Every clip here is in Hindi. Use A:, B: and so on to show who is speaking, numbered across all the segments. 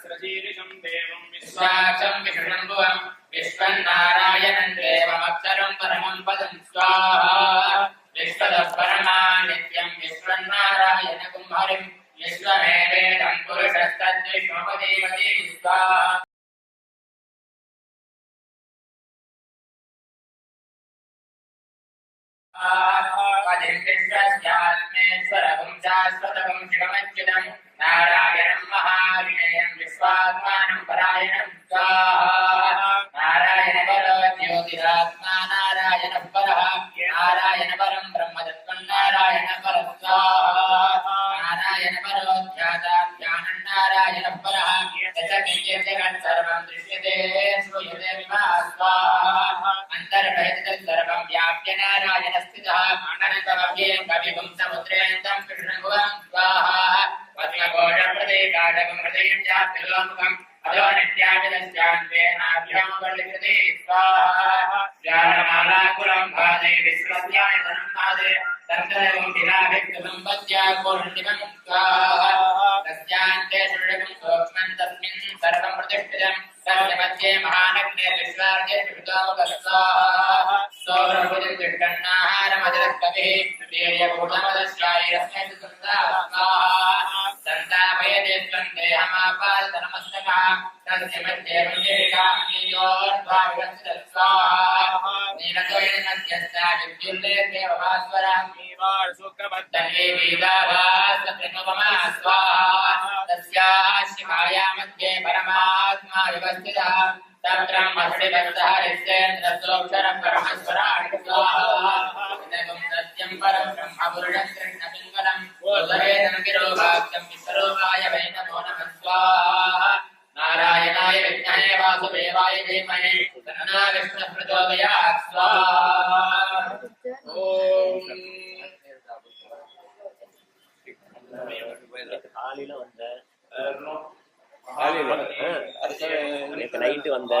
A: सहस्रशीर्षं देवं विश्वाक्षं विष्णुभुवं विश्वन्नारायणं देवमक्षरं परमं पदं स्वाहा विश्वतः परमा नित्यं विश्वन्नारायणं हरिं विश्वमेवेदं पुरुषस्तद्विष्णुपदेवते स्वाहा पदिष्यात्मेश्वरं शाश्वतं शिवमच्युतं नारायणं महाविनयं विश्वात्मानं परायणं स्वाहा नारायण परो ज्योतिरात्मा नारायण परः नारायण परं ब्रह्मतत्त्वं नारायण परः स्वाहा नारायण परो ध्याताध्यानं नारायण परः यत् जगत् सर्वं दृश्यते श्रूयते विभा स्वाहा अन्तर्भयति सर्वं व्याप्य नारायण स्थितः अनन्तमव्ययं कविगुं समुद्रेन्दं कृष्णभुवं स्वाहा पद्मघोषप्रदेकाटकं हृदयं चाप्यलोमुखम् अदो नित्याभिदश्चान्तेनाभ्यामवर्लिकृते स्वाहा ज्ञानमालाकुलं भादे विश्वस्याय धनं पादे तन्तरं विलाभिक्तसम्पद्या पूर्णिमं स्वाहा तस्यान्ते षडकं सूक्ष्मं तस्मिन् सर्वं प्रतिष्ठितं तस्य मध्ये महानग्निर्विश्वार्जे त्रिभुजोमुखः स्वाहा सौरभुजं तिष्ठन्नाहारमजरकविः प्रियभूतमदस्यायरस्मै स्वाहा संतापयते त्वं देहमापादनमस्तकः तस्य मध्ये मन्दिरिकामनीयोर्ध्वाविरचितः स्वाहा नीलतोयनद्यस्ता विद्युल्ले देवभास्वरं नीवार्षुक्रमद्दये वीदाभासत्रिमुपमा स्वाहा तस्याः शिखाया मध्ये परमात्मा व्यवस्थितः तब्रह्मषडिबद्धः हरिश्चेन्द्रस्योक्षरं परमेश्वराणि स्वाहा इदं सत्यं परं ब्रह्मपुरुषं कृष्णपिङ्गलं गोधरेदं गिरोभाक्तं विश्वरूपाय वै नमो नमः स्वाहा नारायणाय विद्महे वासुदेवाय धीमहि तन्नो विष्णुः प्रचोदयात् स्वाहा
B: நைட்டு வந்த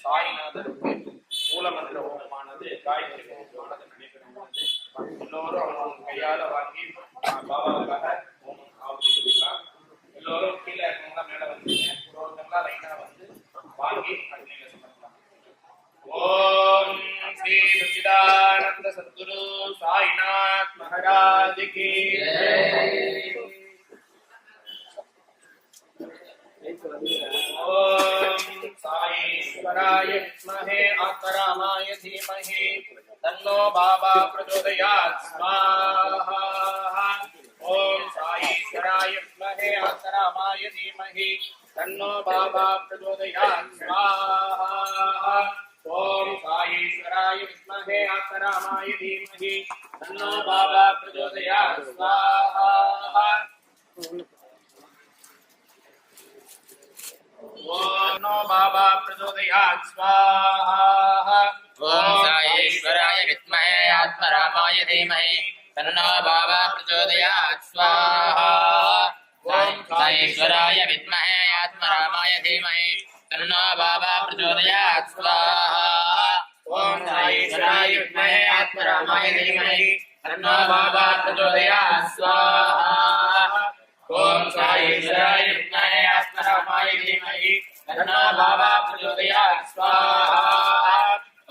A: சாய்நாதருக்கு மூலமந்திர ஹோமமானது காயத்ரி ஹோமமானது நடைபெறுகிறது. எல்லோரும் அவங்க கையால வாங்கி பாபாவுக்காக ஹோமம் ஆகுதி கொடுக்கலாம். எல்லோரும் கீழே இருக்கவங்களா மேல வந்துங்க, ஒருவர்களா லைனா வந்து வாங்கி அக்னியில சமர்ப்பணம். ஓம் ஸ்ரீ சச்சிதானந்த சத்குரு சாய்நாத் மகாராஜ் கி ஜெய். ओम साईश्वराय विद्महे आत्मरामाय धीमहि तन्नो बाबा प्रचोदयात् स्वाहा ओम साईश्वराय विद्महे आत्मरामाय धीमहि तन्नो बाबा प्रचोदयात् स्वाहा ओम साईश्वराय विद्महे आत्मरामाय धीमहि तन्नो बाबा प्रचोदयात् स्वाहा ओम नो बाबा प्रचोदयात् स्वाहा
C: ओम साईश्वराय विद्महे आत्मरामाय धीमहि तन्नो बाबा प्रचोदयात् स्वाहा ओम साईश्वराय विद्महे आत्मरामाय धीमहि तन्नो बाबा प्रचोदयात् स्वाहा
A: ओम साईश्वराय विद्महे आत्मरामाय धीमहि तन्नो बाबा प्रचोदयात् स्वाहा ओम साईश्वराय विद्महे आत्मरामाय धीमहि तन्नो बाबा प्रचोदयात् स्वाहा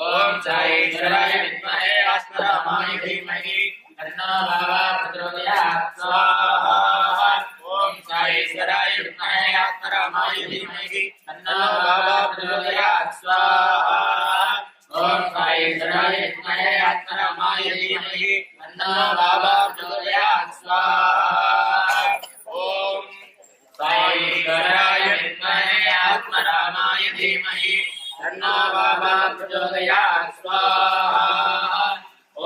A: ओम साईश्वराय विद्महे आत्मरामाय धीमहि तन्नो बाबा प्रचोदयात् स्वाहा ओम साईश्वराय विद्महे आत्मरामाय धीमहि तन्नो बाबा प्रचोदयात् स्वाहा ओम साईश्वराय विद्महे आत्मरामाय धीमहि तन्नो बाबा प्रचोदयात् स्वाहा ओम साईश्वराय विद्महे आत्मरामाय धीमहि तन्नो बाबा प्रचोदयात् स्वाहा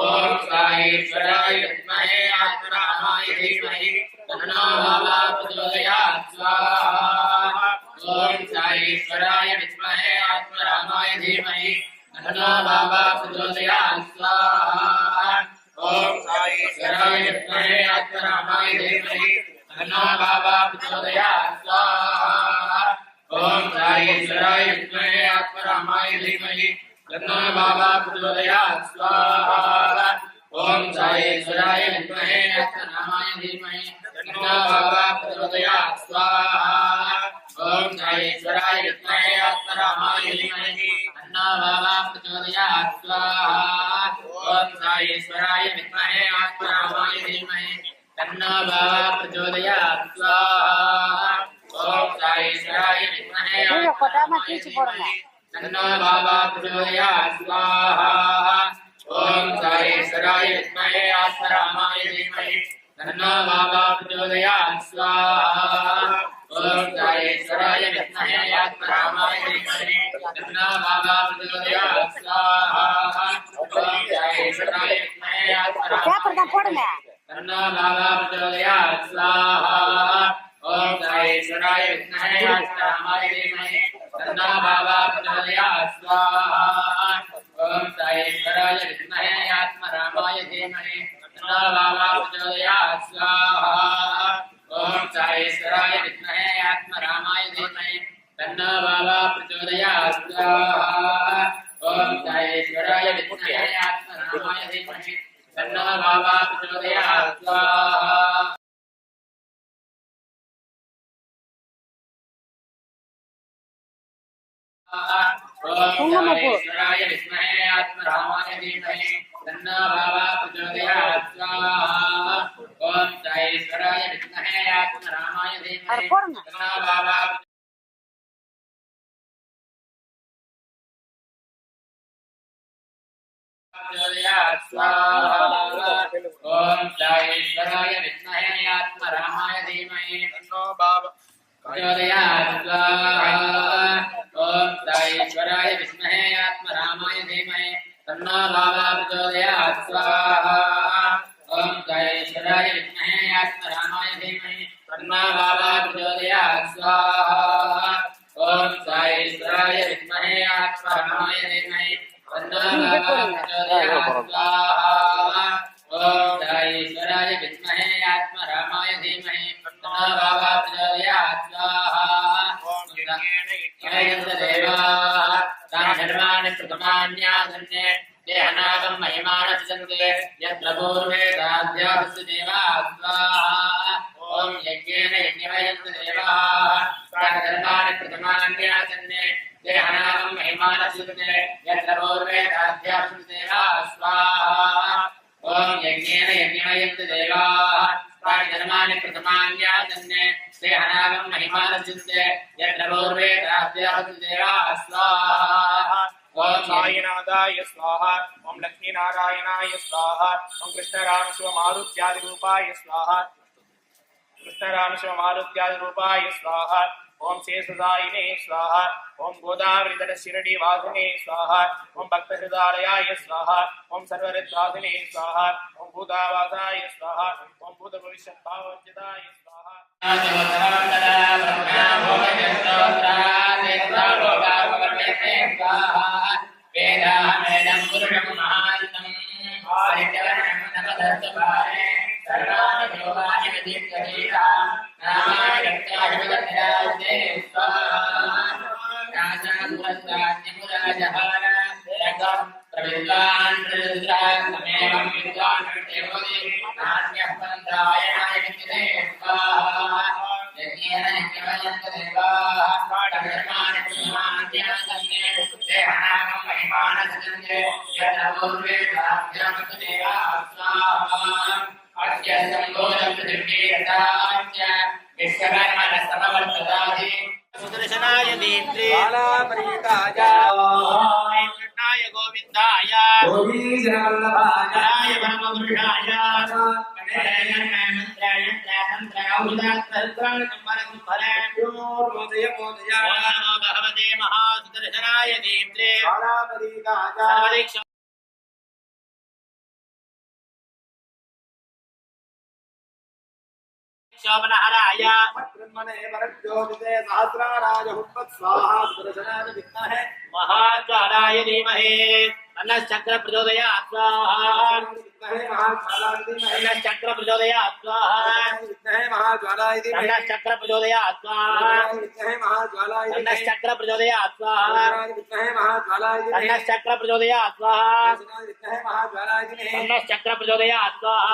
A: ओम साईश्वराय विद्महे आत्मरामाय धीमहि तन्नो बाबा प्रचोदयात् स्वाहा ओम साईश्वराय विद्महे आत्मरामाय धीमहि तन्नो बाबा प्रचोदयात् स्वाहा ओम साईश्वराय विद्महे आत्मरामाय धीमहि तन्नो बाबा प्रचोदयात् स्वाहा ओम साईश्वराय विद्महे आत्मरामाय धीमहि तन्नो बाबा प्रचोदयात् स्वाहा
C: ओम साईश्वराय विद्महे आत्मरामाय धीमहि तन्नो बाबा प्रचोदयात् स्वाहा ओम साईश्वराय विद्महे आत्मरामाय धीमहि तन्नो बाबा प्रचोदयात् स्वाहा ओम साईश्वराय विद्महे आत्मरामाय धीमहि तन्नो बाबा प्रचोदयात् स्वाहा ओम साईश्वराय विद्महे आत्मरामाय धीमहि तन्नो बाबा प्रचोदयात् स्वाहा ओम साईश्वराय विद्महे आत्मरामाय धीमहि तन्नो बाबा प्रचोदयात् स्वाहा ओम साईश्वराय विद्महे आत्मरामाय धीमहि तन्नो बाबा प्रचोदयात् स्वाहा ओम साईश्वराय विद्महे आत्मरामाय तन्नो बाबा प्रचोदयात् स्वाहा ओम साईश्वराय विद्महे आत्मरामाय धीमहि तन्नो बाबा प्रचोदयात् स्वाहा ओम साईश्वराय विद्महे आत्मरामाय धीमहि तन्नो बाबा प्रचोदयात् स्वाहा ओम साईश्वराय विद्महे आत्मरामाय धीमहि तन्नो बाबा प्रचोदयात् स्वाहा ओम साईश्वराय विद्महे आत्मरामाय धीमहि तन्नो बाबा प्रचोदयात् स्वाहा ओम साईश्वराय विद्महे आत्मरामाय धीमहि तन्नो बाबा प्रचोदयात् स्वाहा ओम साईश्वराय विद्महे आत्मरामाय धीमहि तन्नो बाबा प्रचोदयात् स्वाहा ओम साईश्वराय विद्महे आत्मरामाय धीमहि तन्नो बाबा प्रचोदयात् स्वाहा ओम साईश्वराय विद्महे आत्मरामाय धीमहि तन्नो बाबा प्रचोदयात् स्वाहा ओम साईश्वराय विद्महे आत्मरामाय धीमहि तन्नो बाबा प्रचोदयात् स्वाहा ओम साईश्वराय विद्महे आत्मरामाय धीमहि तन्नो बाबा प्रचोदयात् स्वाहा ओम साईश्वराय विद्महे आत्मरामाय धीमहि तन्नो बाबा प्रचोदयात् स्वाहा देवाः धर्माणि प्रथमान्यासन्ने देहनागं महिमानसन्ते यत्र पूर्वे दाध्यास्य देवाः स्वाहा ओम यज्ञेन यज्ञमयन्त देवाः धर्माणि प्रथमान्यासन्ने देहनागं महिमानसन्ते यत्र पूर्वे दाध्यास्य देवाः स्वाहा ओम यज्ञेन यज्ञमयन्त देवाः धर्माणि प्रथमान्यासन्ने देहनागं महिमानसन्ते यत्र पूर्वे दाध्यास्य देवाः स्वाहा ओम
A: साईनाथाय स्वाहा ओम लक्ष्मीनारायणाय स्वाहा ओम कृष्णरामशिवमारुत्यादिरूपाय स्वाहा कृष्णरामशिवमारुत्यादिरूपाय स्वाहा ओम शेषसायिने स्वाहा ओम गोदावरीतटशिरडिवासिने स्वाहा ओम भक्तहृदयाय स्वाहा ओम सर्वरिद्वासिने स्वाहा ओम भूतावासाय स्वाहा ओम भूतभविष्यद्भावोज्जिताय स्वाहा
C: वेदामेनं पुरुषं महान्तम् आदित्यवर्णं नमदस्तभारे सर्वाणि देवानि विदित्वतीरा नामानि रक्ताधिपतिराजे स्वाहा राजापुरस्ताद्यमुराजहार रक्तं प्रविद्वान् रुद्रात्मेवं विद्वान् देवोदि नान्यः पन्थायणाय विद्यते स्वाहा यज्ञेन यज्ञमयन्त देवाः धर्माणि प्रथमान्यासन्ने देहनागं महिमानसन्ते यत्र पूर्वे दाध्यास्य देवाः स्वाहा अद्य सम्बोधं पृथिव्येरताच्च विश्वकर्मणः समवर्तताधि सुदर्शनाय दीप्ते बालापरीताय कृष्णाय गोविन्दाय गोविन्दवल्लभाय परमपुरुषाय भगवते महासुदर्शनाय दीप्ते शोभनहराय
B: ब्रह्मणे वरज्योतिते सहस्राराय हुत्पत् स्वाहा सुदर्शनाय विद्महे
C: महाकालाय धीमहि तन्नश्चक्र प्रचोदयात् स्वाहा
B: विद्महे महाज्वालाय धीमहि
C: तन्नश्चक्र प्रचोदयात् स्वाहा
B: विद्महे महाज्वालाय धीमहि
C: तन्नश्चक्र प्रचोदयात् स्वाहा
B: विद्महे महाज्वालाय धीमहि
C: तन्नश्चक्र प्रचोदयात् स्वाहा
B: विद्महे महाज्वालाय धीमहि
C: तन्नश्चक्र प्रचोदयात् स्वाहा
B: विद्महे महाज्वालाय धीमहि
C: तन्नश्चक्र प्रचोदयात् स्वाहा